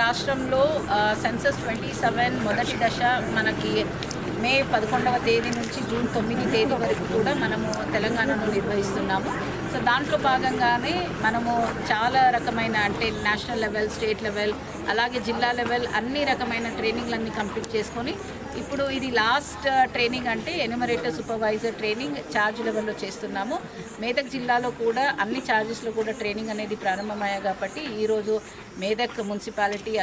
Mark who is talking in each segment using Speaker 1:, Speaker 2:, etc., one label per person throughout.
Speaker 1: రాష్ట్రంలో సెన్సస్ 27 మొదటి దశ మనకి మే 11వ తేదీ నుంచి జూన్ 9 తేదీ వరకు కూడా మనము తెలంగాణలో నిర్వహిస్తున్నాము. సో దాంట్లో భాగంగానే మనము చాలా రకమైన అంటే నేషనల్ లెవెల్, స్టేట్ లెవెల్, అలాగే జిల్లా లెవెల్ అన్ని రకమైన ట్రైనింగ్లన్నీ కంప్లీట్ చేసుకొని ఇప్పుడు ఇది లాస్ట్ ట్రైనింగ్ అంటే ఎన్యూమరేటర్ సూపర్వైజర్ ట్రైనింగ్ ఛార్జ్ లెవెల్లో చేస్తున్నాము. మేదక్ జిల్లాలో కూడా అన్ని ఛార్జెస్లో కూడా ట్రైనింగ్ అనేది ప్రారంభమయ్యాయి కాబట్టి ఈరోజు మేదక్ మున్సిపాలిటీ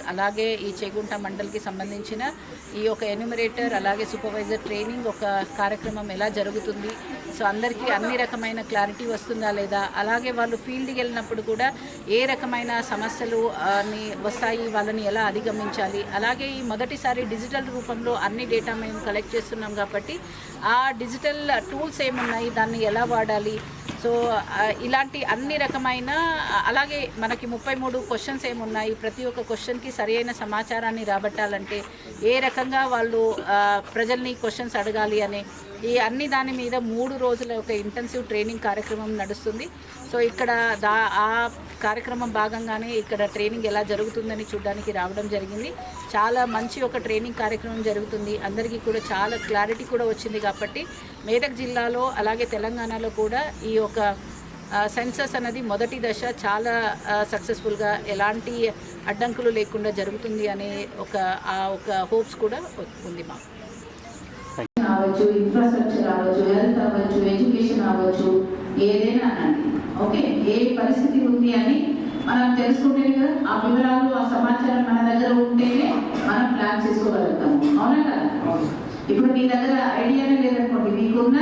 Speaker 1: అలాగే ఈ చేగుంట మండల్కి సంబంధించిన ఈ యొక్క ఎన్యూమరేటర్ అలాగే సూపర్వైజర్ ట్రైనింగ్ ఒక కార్యక్రమం ఎలా జరుగుతుంది, సో అందరికీ అన్ని రకమైన క్లారిటీ వస్తుందా లేదా, అలాగే వాళ్ళు ఫీల్డ్కి వెళ్ళినప్పుడు కూడా ఏ రకమైన సమస్యలు వస్తాయి, వాళ్ళని ఎలా అధిగమించాలి, అలాగే ఈ మొదటిసారి డిజిటల్ రూపంలో అన్ని డేటా మేము కలెక్ట్ చేస్తున్నాం కాబట్టి ఆ డిజిటల్ టూల్స్ ఏమున్నాయి, దాన్ని ఎలా వాడాలి, సో ఇలాంటి అన్ని రకమైన అలాగే మనకి 33 క్వశ్చన్స్ ఏమున్నాయి, ప్రతి ఒక్క క్వశ్చన్కి సరైన సమాచారాన్ని రాబట్టాలంటే ఏ రకంగా వాళ్ళు ప్రజల్ని క్వశ్చన్స్ అడగాలి అనే ఈ అన్ని దాని మీద 3 రోజుల ఒక ఇంటెన్సివ్ ట్రైనింగ్ కార్యక్రమం నడుస్తుంది. సో ఇక్కడ ఆ కార్యక్రమం భాగంగానే ఇక్కడ ట్రైనింగ్ ఎలా జరుగుతుందని చూడడానికి రావడం జరిగింది. చాలా మంచి ఒక ట్రైనింగ్ కార్యక్రమం జరుగుతుంది. అందరికీ కూడా చాలా క్లారిటీ కూడా వచ్చింది కాబట్టి మేదక్ జిల్లాలో అలాగే తెలంగాణలో కూడా ఈ యొక్క సెన్సస్ అనేది మొదటి దశ చాలా సక్సెస్ఫుల్గా ఎలాంటి అడ్డంకులు లేకుండా జరుగుతుంది అనే ఒక హోప్స్ కూడా ఉంది మాకు.
Speaker 2: అవ్వచ్చు, ఇన్ఫ్రాస్ట్రక్చర్ అవ్వచ్చు, హెల్త్ అవ్వచ్చు, ఎడ్యుకేషన్ అవ్వచ్చు, ఏదైనా అనండి. ఓకే, ఏ పరిస్థితి ఉంది అని మనం తెలుసుకుంటే కదా ఆ వివరాలు ఆ సమాచారం మన దగ్గర ఉంటేనే మనం ప్లాన్ చేసుకోగలుగుతాము. అవునా కదా? ఇప్పుడు మీ దగ్గర ఐడియానే లేదనుకోండి, మీకున్న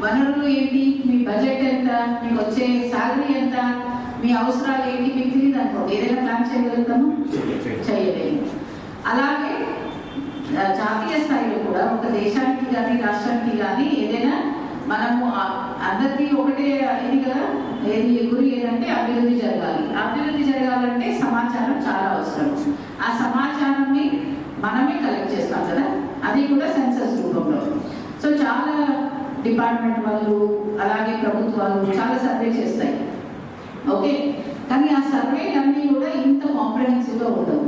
Speaker 2: వనరులు ఏంటి, మీ బడ్జెట్ ఎంత, మీకు వచ్చే శాలరీ ఎంత, మీ అవసరాలు ఏంటి మీకు తెలియదు అనుకోండి, ఏదైనా ప్లాన్ చేయగలుగుతాము? చేయలేము. అలాగే జాతీయ స్థాయిలో కూడా ఒక దేశానికి కానీ రాష్ట్రానికి కానీ ఏదైనా మనము అందరికీ ఒకటే ఇది కదా, గురి ఏదంటే అభివృద్ధి జరగాలి. అభివృద్ధి జరగాలంటే సమాచారం చాలా అవసరం. ఆ సమాచారాన్ని మనమే కలెక్ట్ చేస్తాం కదా, అది కూడా సెన్సస్ రూపంలో. సో చాలా డిపార్ట్మెంట్ వాళ్ళు అలాగే ప్రభుత్వాలు చాలా సర్వే చేస్తాయి. ఓకే, కానీ ఆ సర్వేలన్నీ కూడా ఇంత కాంప్రహెన్సివ్గా ఉండవు,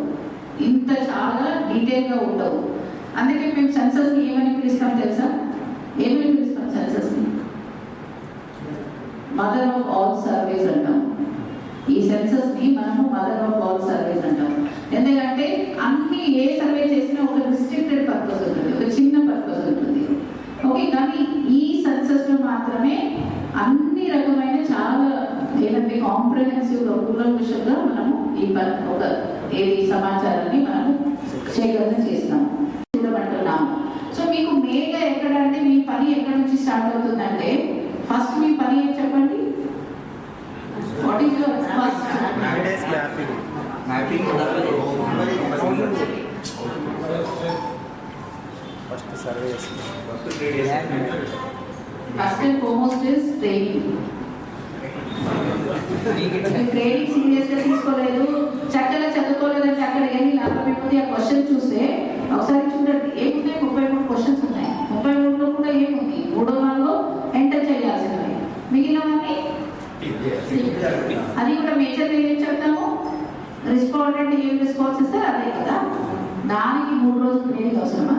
Speaker 2: ఇంత చాలా డీటెయిల్గా ఉండవు. అందుకే మేము సెన్సస్ని ఏమని పిలుస్తాం తెలుసా? ఏమని పిలుస్తాం సెన్సస్ని? మదర్ ఆఫ్ ఆల్ సర్వేస్ అంటాం. ఈ సెన్సస్ని మనము మదర్ ఆఫ్ ఆల్ సర్వేస్ అంటాం. ఎందుకంటే అన్ని ఏ సర్వే చేసినా ఒక రిస్ట్రిక్టెడ్ పర్పస్ ఉంటుంది, ఒక చిన్న పర్పస్ ఉంటుంది. ఓకే, కానీ ఈ సెన్సస్లో మాత్రమే అన్ని రకమైన చాలా ఏదంటే కాంప్రహెన్సివ్గా కూలంకుషంగా మనము ఈ సమాచారాన్ని మనము సేకరణ చేస్తాము, చూడమంటున్నాము. సో మీకు మెయిన్గా ఎక్కడ అంటే మీ పని ఎక్కడి నుంచి స్టార్ట్ అవుతుందంటే ఫస్ట్ మీ పని ఏం చెప్పండి? What is your first? First and foremost is training. Training serious గా తీసుకోలేదు, చక్కగా చదువుకోలేదంటే అక్కడ ఏమి లాభం ఏముంది? ఆ క్వశ్చన్ చూస్తే ఒకసారి చూడండి, ఏమున్నాయి? 33 క్వశ్చన్స్ ఉన్నాయి. 33లో కూడా ఏముంది? 3వ నాలుగో ఎంటర్ చేయాల్సినవి, మిగిలినవన్నీ అది కూడా మేజర్గా ఏం చెప్తాము? రెస్పాండెంట్ ఏం రెస్పాన్స్ ఇస్తే అదే కదా. దానికి 3 రోజులు ట్రైనింగ్ అవసరమా?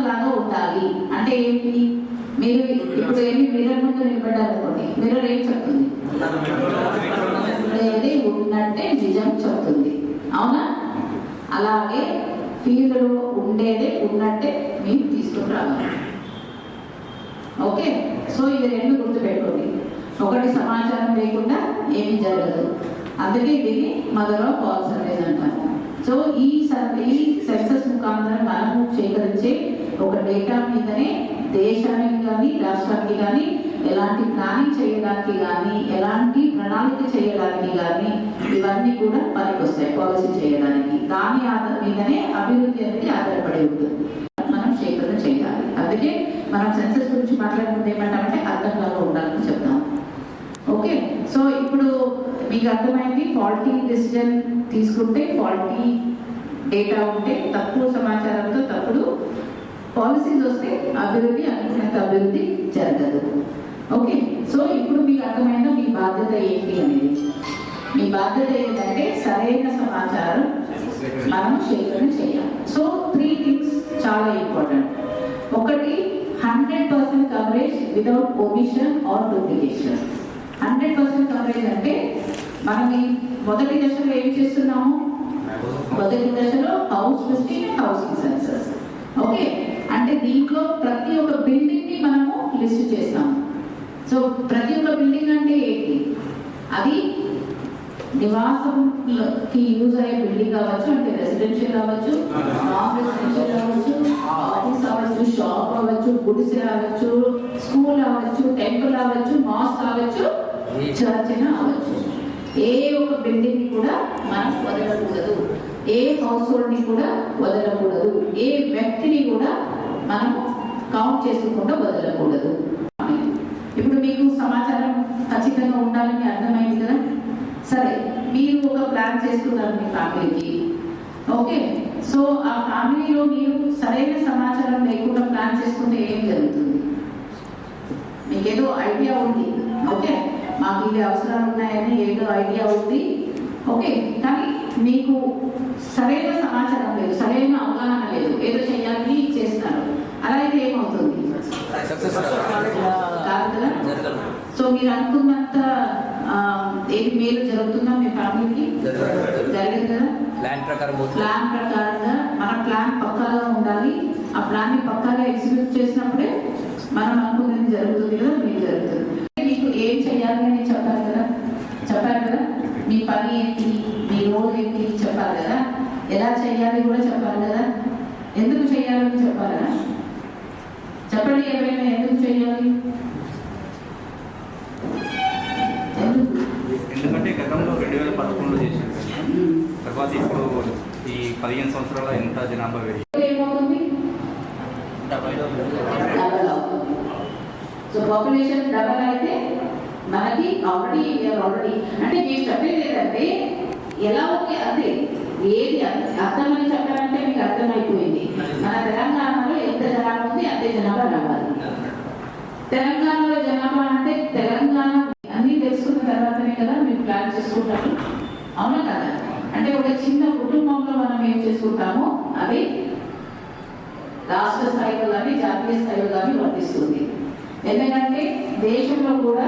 Speaker 2: లాగా ఉండాలి అంటే ఏంటి? మీరు ఇప్పుడు ఏమి మిర్రర్ ముందు నిలబడ్డారనుకోండి, మిర్రర్ ఏం చెప్తుంది? ఉండేది ఉన్నట్టే నిజం చెప్తుంది, అవునా? అలాగే ఫీల్డ్లో ఉండేదే ఉన్నట్టే మీరు తీసుకుని రావాలి. ఓకే, సో ఇది 2 గుర్తుపెట్టుకోండి. ఒకటి, సమాచారం లేకుండా ఏమీ జరగదు. అందుకే దీన్ని మదర్ ఆఫ్ ఆల్ సర్వేస్ అంటాము. సో ఈ సెన్సస్ ముఖాంతరం మనము సేకరించే ఒక డేటా మీదనే దేశానికి కానీ రాష్ట్రానికి కానీ ఎలాంటి ప్లానింగ్ చేయడానికి కానీ ఎలాంటి ప్రణాళిక చేయడానికి కానీ ఇవన్నీ కూడా పనికి వస్తాయి, పాలసీ చేయడానికి. దాని మీదనే అభివృద్ధి అనేది ఆధారపడి ఉంటుంది. మనం సేకరణ చేయాలి. అందుకే మనం సెన్సస్ గురించి మాట్లాడుకుంటే ఏమంటామంటే అర్థంలాగా ఉండాలని చెప్తాం. ఓకే, సో ఇప్పుడు మీకు అర్థమైంది. ఫాల్టీ డిసిజన్ తీసుకుంటే, ఫాల్టీ డేటా ఉంటే, తప్పుడు సమాచారంతో తప్పుడు పాలసీస్ వస్తే అభివృద్ధి అనుకున్నంత అభివృద్ధి జరగదు. ఓకే, సో ఇప్పుడు మీకు అర్థమైందా మీ బాధ్యత ఏంటి అనేది? మీ బాధ్యత ఏంటంటే సరైన సమాచారం మనము సేకరణ చేయాలి. సో 3 things చాలా ఇంపార్టెంట్. ఒకటి 100% coverage without omission or duplication. 100% coverage అంటే మనం ఈ మొదటి దశలో ఏం చేస్తున్నాము? మొదటి దశలో house listing and housing census. Okay, అంటే దీంట్లో ప్రతి ఒక్క బిల్డింగ్ ని మనము లిస్ట్ చేస్తాము. సో ప్రతి ఒక్క బిల్డింగ్ అంటే ఏంటి? అది నివాసంకి యూజ్ అయ్యే బిల్డింగ్ కావచ్చు, అంటే రెసిడెన్షియల్ కావచ్చు, నాన్ రెసిడెన్షియల్ కావచ్చు, ఆఫీస్ అవ్వచ్చు, షాప్ అవ్వచ్చు, గుడిసె అవ్వచ్చు, స్కూల్ అవ్వచ్చు, టెంపుల్ అవ్వచ్చు, మాస్క్ అవ్వచ్చు, చర్చ్ అవ్వచ్చు. ఏ ఒక బిల్డింగ్ ని కూడా మనం వదలకూడదు, ఏ హౌస్ హోల్డ్ ని కూడా వదలకూడదు, ఏ వ్యక్తిని కూడా మనం కౌంట్ చేసుకోకుండా వదలకూడదు. ఇప్పుడు మీకు సమాచారం ఖచ్చితంగా ఉండాలని అర్థమైంది కదా. సరే, మీరు ఒక ప్లాన్ చేసుకున్నారు మీ ఫ్యామిలీకి. ఓకే, సో ఆ ఫ్యామిలీలో మీరు సరైన సమాచారం లేకుండా ప్లాన్ చేసుకుంటే ఏం జరుగుతుంది? మీకేదో ఐడియా ఉంది, ఓకే, మాకు ఇవి అవసరాలు ఉన్నాయని ఏదో ఐడియా ఉంది, ఓకే, కానీ మీకు సరైన సమాచారం లేదు, సరైన అవగాహన లేదు, ఏదో చేయాలని చేస్తున్నారు. అలా అయితే ఏమవుతుంది? కాదు కదా. సో మీరు అనుకున్నంత ఏది మేలు జరుగుతుందా మీ ఫ్యామిలీకి? జరగదు కదా. ప్లాన్ ప్రకారంగా మన ప్లాన్ పక్కాగా ఉండాలి. ఆ ప్లాన్ ని పక్కాగా ఎగ్జిక్యూట్ చేసినప్పుడే మనం అనుకున్నది జరుగుతుంది కదా, మీరు జరుగుతుంది. మీకు ఏం చేయాలి అని చెప్పారు కదా, మీ పని ఏంటి, మీ రోజు ఏంటి చెప్పాలి కదా, ఎలా చేయాలి కూడా చెప్పాలి కదా, ఎందుకు చేయాలని చెప్పాలి కదా. చెప్పండి, ఎవరైనా ఎందుకు చేయాలి?
Speaker 3: ఎందుకంటే గతంలో 2011లో చేశారు, తర్వాత ఇప్పుడు ఈ 15 సంవత్సరాల ఎంత జనాభా
Speaker 2: ఏమవుతుంది? డబల్ అవుతుంది. సో పాపులేషన్ డబల్ అయితే మనకి ఆల్రెడీ అంటే మేము చెప్పేది ఏంటంటే ఎలా ఉంది అంటే ఏది అర్థమని చెప్పాలంటే మీకు అర్థమైపోయింది. మన తెలంగాణలో ఎంత జనాభా ఉంది అంతే జనాభా రావాలి. తెలంగాణలో జనాభా అంటే తెలంగాణ అన్ని తెలుసుకున్న తర్వాతనే కదా మీరు ప్లాన్ చేసుకుంటారు, అవునా కదా. అంటే ఒక చిన్న కుటుంబంలో మనం ఏం చేసుకుంటామో అది రాష్ట్ర స్థాయిలో కానీ జాతీయ స్థాయిలో కానీ వర్తిస్తుంది. ఎందుకంటే దేశంలో కూడా